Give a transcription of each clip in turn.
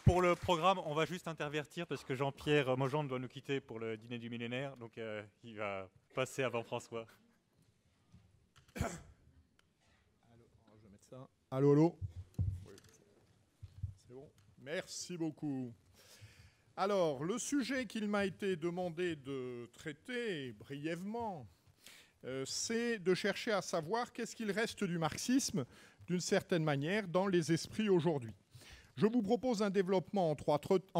Pour le programme, on va juste intervertir parce que Jean-Pierre Mogendre doit nous quitter pour le dîner du millénaire, donc il va passer avant François. Allô, je vais mettre ça. Allô, allô. Oui. C'est bon. Merci beaucoup. Alors, le sujet qu'il m'a été demandé de traiter brièvement, c'est de chercher à savoir qu'est-ce qu'il reste du marxisme, d'une certaine manière, dans les esprits aujourd'hui. Je vous propose un développement en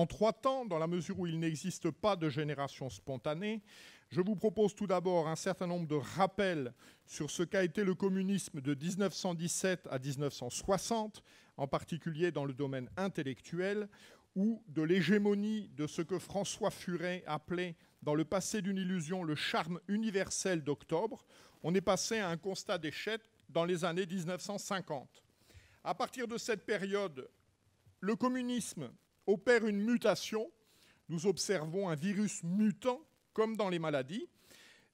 trois temps, dans la mesure où il n'existe pas de génération spontanée. Je vous propose tout d'abord un certain nombre de rappels sur ce qu'a été le communisme de 1917 à 1960, en particulier dans le domaine intellectuel, ou de l'hégémonie de ce que François Furet appelait, dans le passé d'une illusion, le charme universel d'octobre. On est passé à un constat d'échec dans les années 1950. À partir de cette période, le communisme opère une mutation. Nous observons un virus mutant, comme dans les maladies.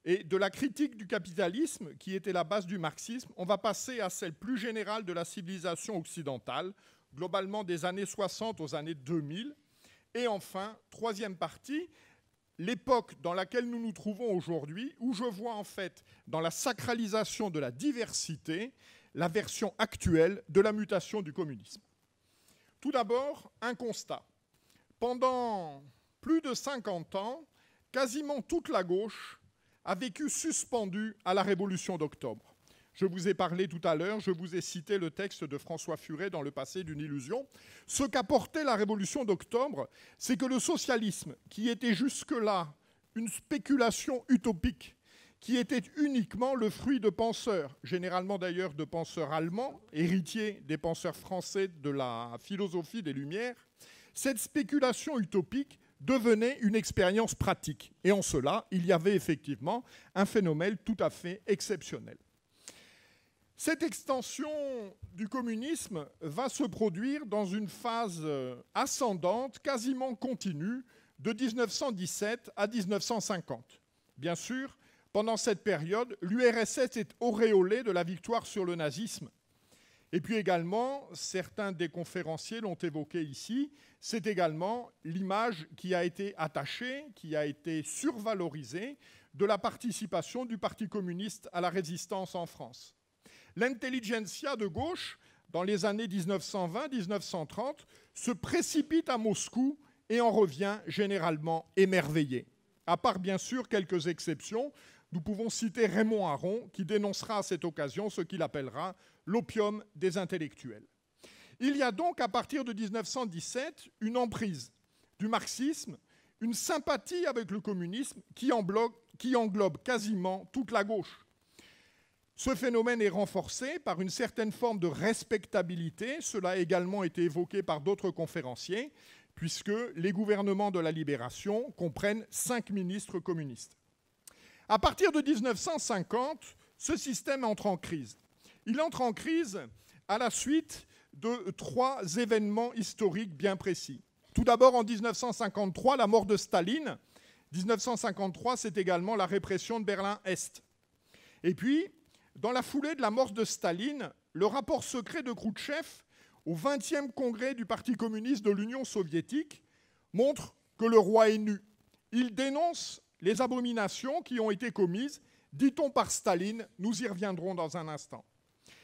Et de la critique du capitalisme, qui était la base du marxisme, on va passer à celle plus générale de la civilisation occidentale, globalement des années 60 aux années 2000. Et enfin, troisième partie, l'époque dans laquelle nous nous trouvons aujourd'hui, où je vois en fait, dans la sacralisation de la diversité, la version actuelle de la mutation du communisme. Tout d'abord, un constat. Pendant plus de 50 ans, quasiment toute la gauche a vécu suspendue à la Révolution d'octobre. Je vous ai parlé tout à l'heure, je vous ai cité le texte de François Furet dans Le passé d'une illusion. Ce qu'apportait la Révolution d'octobre, c'est que le socialisme, qui était jusque-là une spéculation utopique, qui était uniquement le fruit de penseurs, généralement d'ailleurs de penseurs allemands, héritiers des penseurs français de la philosophie des Lumières, cette spéculation utopique devenait une expérience pratique. Et en cela, il y avait effectivement un phénomène tout à fait exceptionnel. Cette extension du communisme va se produire dans une phase ascendante, quasiment continue, de 1917 à 1950. Bien sûr, pendant cette période, l'URSS est auréolée de la victoire sur le nazisme. Et puis également, certains des conférenciers l'ont évoqué ici, c'est également l'image qui a été attachée, qui a été survalorisée de la participation du Parti communiste à la résistance en France. L'intelligentsia de gauche, dans les années 1920-1930, se précipite à Moscou et en revient généralement émerveillée. À part bien sûr quelques exceptions, nous pouvons citer Raymond Aron, qui dénoncera à cette occasion ce qu'il appellera l'opium des intellectuels. Il y a donc, à partir de 1917, une emprise du marxisme, une sympathie avec le communisme qui englobe quasiment toute la gauche. Ce phénomène est renforcé par une certaine forme de respectabilité. Cela a également été évoqué par d'autres conférenciers, puisque les gouvernements de la Libération comprennent 5 ministres communistes. À partir de 1950, ce système entre en crise. Il entre en crise à la suite de 3 événements historiques bien précis. Tout d'abord, en 1953, la mort de Staline. 1953, c'est également la répression de Berlin-Est. Et puis, dans la foulée de la mort de Staline, le rapport secret de Khrouchtchev au 20e congrès du Parti communiste de l'Union soviétique montre que le roi est nu. Il dénonce les abominations qui ont été commises, dit-on par Staline, nous y reviendrons dans un instant.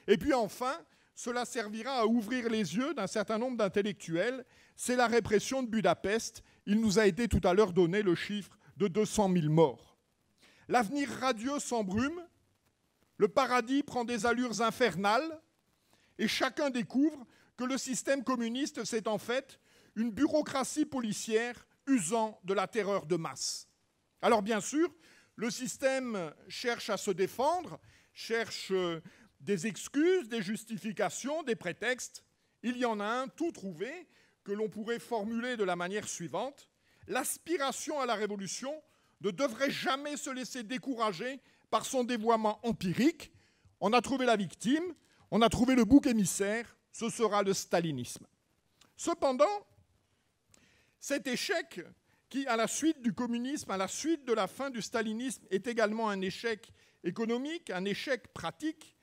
Et puis enfin, cela servira à ouvrir les yeux d'un certain nombre d'intellectuels, c'est la répression de Budapest, il nous a été tout à l'heure donné le chiffre de 200 000 morts. L'avenir radieux s'embrume, le paradis prend des allures infernales, et chacun découvre que le système communiste, c'est en fait une bureaucratie policière usant de la terreur de masse. Alors bien sûr, le système cherche à se défendre, cherche des excuses, des justifications, des prétextes. Il y en a un tout trouvé que l'on pourrait formuler de la manière suivante. L'aspiration à la révolution ne devrait jamais se laisser décourager par son dévoiement empirique. On a trouvé la victime, on a trouvé le bouc émissaire, ce sera le stalinisme. Cependant, cet échec qui, à la suite du communisme, à la suite de la fin du stalinisme, est également un échec économique, un échec pratique,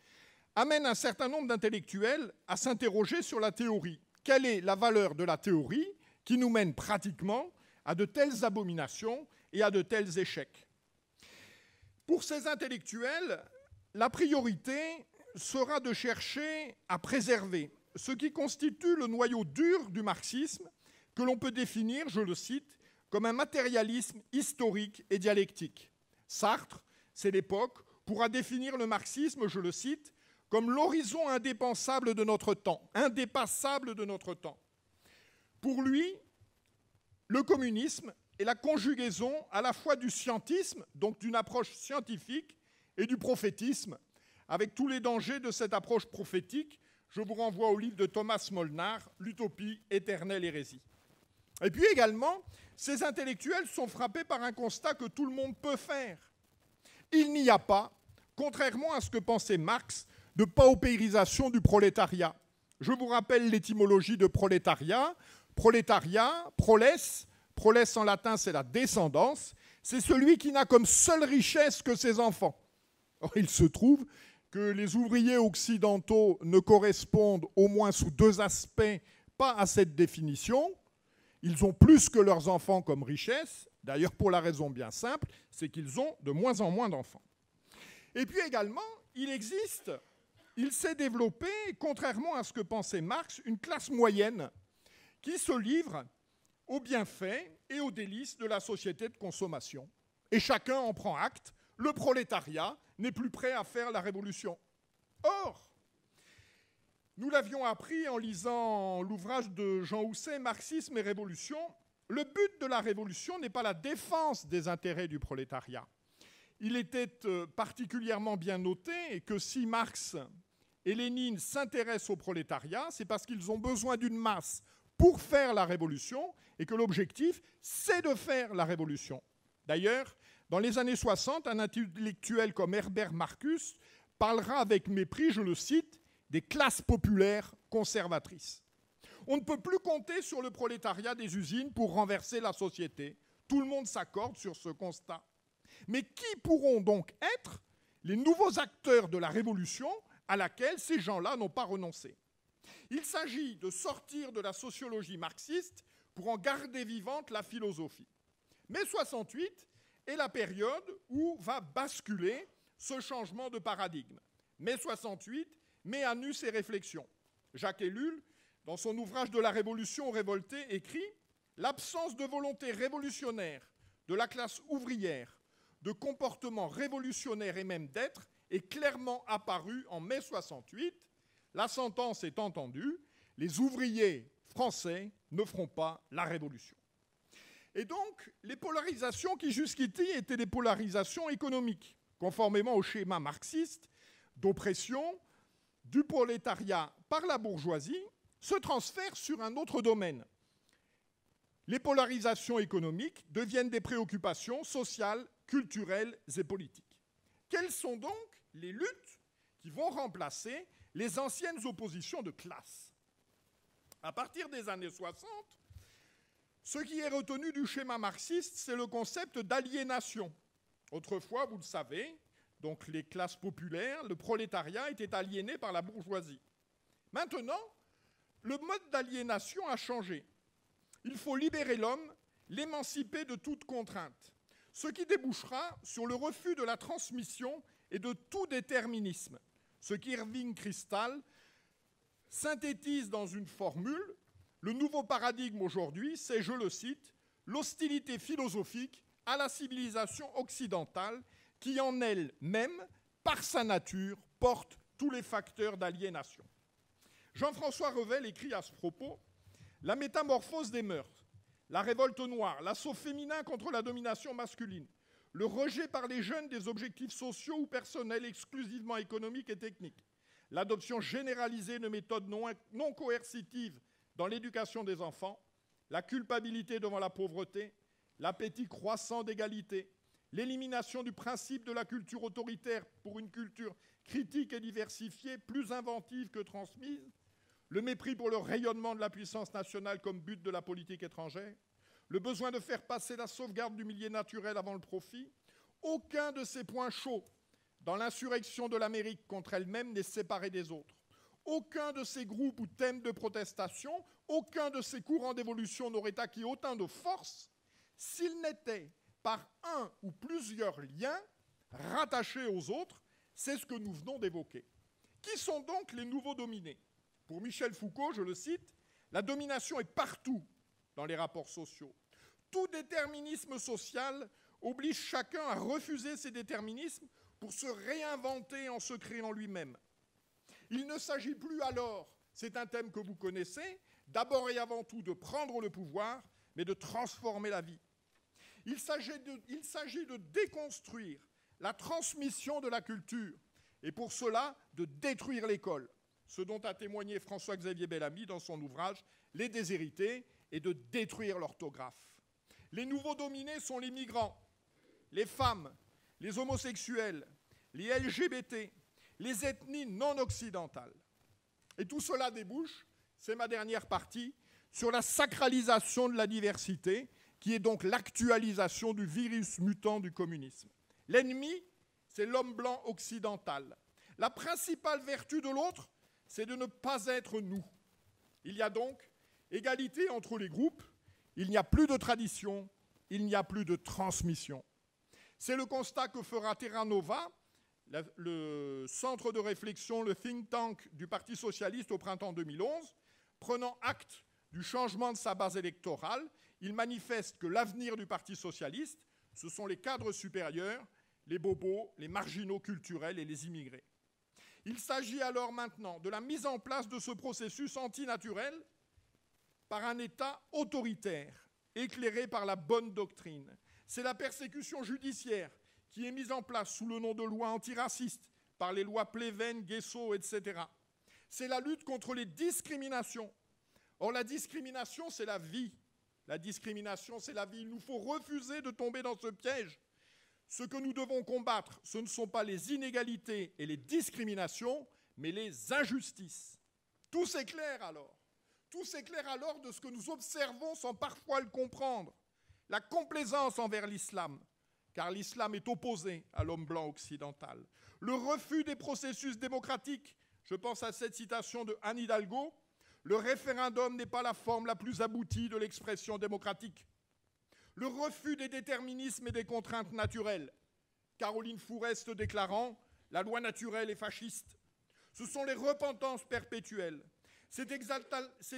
amène un certain nombre d'intellectuels à s'interroger sur la théorie. Quelle est la valeur de la théorie qui nous mène pratiquement à de telles abominations et à de tels échecs. Pour ces intellectuels, la priorité sera de chercher à préserver ce qui constitue le noyau dur du marxisme, que l'on peut définir, je le cite, comme un matérialisme historique et dialectique. Sartre, c'est l'époque, pourra définir le marxisme, je le cite, comme l'horizon indépassable de notre temps, indépassable de notre temps. Pour lui, le communisme est la conjugaison à la fois du scientisme, donc d'une approche scientifique, et du prophétisme, avec tous les dangers de cette approche prophétique. Je vous renvoie au livre de Thomas Molnar, L'utopie, éternelle hérésie. Et puis également, ces intellectuels sont frappés par un constat que tout le monde peut faire. Il n'y a pas, contrairement à ce que pensait Marx, de paupérisation du prolétariat. Je vous rappelle l'étymologie de prolétariat. Prolétariat, proles en latin c'est la descendance, c'est celui qui n'a comme seule richesse que ses enfants. Or, il se trouve que les ouvriers occidentaux ne correspondent, au moins sous deux aspects, pas à cette définition. Ils ont plus que leurs enfants comme richesse, d'ailleurs pour la raison bien simple, c'est qu'ils ont de moins en moins d'enfants. Et puis également, il s'est développé, contrairement à ce que pensait Marx, une classe moyenne qui se livre aux bienfaits et aux délices de la société de consommation. Et chacun en prend acte, le prolétariat n'est plus prêt à faire la révolution. Or, nous l'avions appris en lisant l'ouvrage de Jean Housset, Marxisme et Révolution, le but de la révolution n'est pas la défense des intérêts du prolétariat. Il était particulièrement bien noté que si Marx et Lénine s'intéressent au prolétariat, c'est parce qu'ils ont besoin d'une masse pour faire la révolution et que l'objectif, c'est de faire la révolution. D'ailleurs, dans les années 60, un intellectuel comme Herbert Marcus parlera avec mépris, je le cite, des classes populaires conservatrices. On ne peut plus compter sur le prolétariat des usines pour renverser la société. Tout le monde s'accorde sur ce constat. Mais qui pourront donc être les nouveaux acteurs de la révolution à laquelle ces gens-là n'ont pas renoncé? Il s'agit de sortir de la sociologie marxiste pour en garder vivante la philosophie. Mai 68 est la période où va basculer ce changement de paradigme. Mai 68 met à nu ces réflexions. Jacques Ellul, dans son ouvrage de la Révolution aux révoltés, écrit « L'absence de volonté révolutionnaire de la classe ouvrière, de comportement révolutionnaire et même d'être, est clairement apparue en mai 68. La sentence est entendue, les ouvriers français ne feront pas la révolution. » Et donc, les polarisations qui jusqu'ici étaient des polarisations économiques, conformément au schéma marxiste d'oppression du prolétariat par la bourgeoisie, se transfèrent sur un autre domaine. Les polarisations économiques deviennent des préoccupations sociales, culturelles et politiques. Quelles sont donc les luttes qui vont remplacer les anciennes oppositions de classe? À partir des années 60, ce qui est retenu du schéma marxiste, c'est le concept d'aliénation. Autrefois, vous le savez, donc les classes populaires, le prolétariat était aliéné par la bourgeoisie. Maintenant, le mode d'aliénation a changé. Il faut libérer l'homme, l'émanciper de toute contrainte, ce qui débouchera sur le refus de la transmission et de tout déterminisme, ce qu'Irving Kristol synthétise dans une formule. Le nouveau paradigme aujourd'hui, c'est, je le cite, l'hostilité philosophique à la civilisation occidentale qui en elle-même, par sa nature, porte tous les facteurs d'aliénation. Jean-François Revel écrit à ce propos « La métamorphose des mœurs, la révolte noire, l'assaut féminin contre la domination masculine, le rejet par les jeunes des objectifs sociaux ou personnels exclusivement économiques et techniques, l'adoption généralisée de méthodes non coercitives dans l'éducation des enfants, la culpabilité devant la pauvreté, l'appétit croissant d'égalité, l'élimination du principe de la culture autoritaire pour une culture critique et diversifiée, plus inventive que transmise, le mépris pour le rayonnement de la puissance nationale comme but de la politique étrangère, le besoin de faire passer la sauvegarde du milieu naturel avant le profit, aucun de ces points chauds dans l'insurrection de l'Amérique contre elle-même n'est séparé des autres. Aucun de ces groupes ou thèmes de protestation, aucun de ces courants d'évolution n'aurait acquis autant de force s'il n'était par un ou plusieurs liens rattachés aux autres. C'est ce que nous venons d'évoquer. Qui sont donc les nouveaux dominés? Pour Michel Foucault, je le cite, « La domination est partout dans les rapports sociaux. Tout déterminisme social oblige chacun à refuser ces déterminismes pour se réinventer en se créant lui-même. Il ne s'agit plus alors, c'est un thème que vous connaissez, d'abord et avant tout de prendre le pouvoir, mais de transformer la vie. Il s'agit de déconstruire la transmission de la culture, et pour cela, de détruire l'école, ce dont a témoigné François-Xavier Bellamy dans son ouvrage « Les déshérités », et de détruire l'orthographe. Les nouveaux dominés sont les migrants, les femmes, les homosexuels, les LGBT, les ethnies non occidentales. Et tout cela débouche, c'est ma dernière partie, sur la sacralisation de la diversité, qui est donc l'actualisation du virus mutant du communisme. L'ennemi, c'est l'homme blanc occidental. La principale vertu de l'autre, c'est de ne pas être nous. Il y a donc égalité entre les groupes, il n'y a plus de tradition, il n'y a plus de transmission. C'est le constat que fera Terra Nova, le centre de réflexion, le think tank du Parti socialiste au printemps 2011. Prenant acte du changement de sa base électorale, il manifeste que l'avenir du Parti socialiste, ce sont les cadres supérieurs, les bobos, les marginaux culturels et les immigrés. Il s'agit alors maintenant de la mise en place de ce processus antinaturel par un État autoritaire, éclairé par la bonne doctrine. C'est la persécution judiciaire qui est mise en place sous le nom de loi antiracistes, par les lois Pleven, Guesso, etc. C'est la lutte contre les discriminations. Or, la discrimination, c'est la vie. La discrimination, c'est la vie. Il nous faut refuser de tomber dans ce piège. Ce que nous devons combattre, ce ne sont pas les inégalités et les discriminations, mais les injustices. Tout s'éclaire alors. Tout s'éclaire alors de ce que nous observons sans parfois le comprendre. La complaisance envers l'islam, car l'islam est opposé à l'homme blanc occidental. Le refus des processus démocratiques, je pense à cette citation de Anne Hidalgo, le référendum n'est pas la forme la plus aboutie de l'expression démocratique. Le refus des déterminismes et des contraintes naturelles, Caroline Fourest déclarant « La loi naturelle est fasciste ». Ce sont les repentances perpétuelles. C'est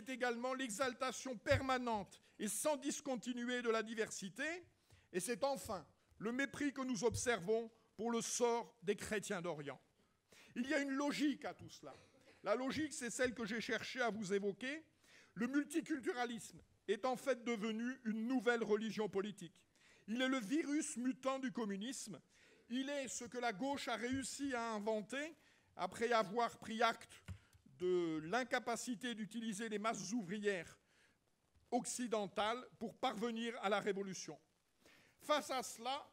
également l'exaltation permanente et sans discontinuer de la diversité. Et c'est enfin le mépris que nous observons pour le sort des chrétiens d'Orient. Il y a une logique à tout cela. La logique, c'est celle que j'ai cherché à vous évoquer. Le multiculturalisme est en fait devenu une nouvelle religion politique. Il est le virus mutant du communisme. Il est ce que la gauche a réussi à inventer après avoir pris acte de l'incapacité d'utiliser les masses ouvrières occidentales pour parvenir à la révolution. Face à cela,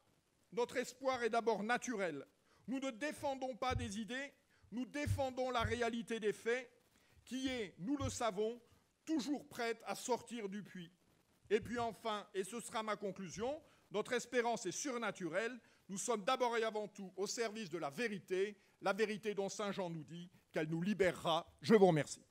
notre espoir est d'abord naturel. Nous ne défendons pas des idées, nous défendons la réalité des faits, qui est, nous le savons, toujours prête à sortir du puits. Et puis enfin, et ce sera ma conclusion, notre espérance est surnaturelle. Nous sommes d'abord et avant tout au service de la vérité dont Saint Jean nous dit qu'elle nous libérera. Je vous remercie.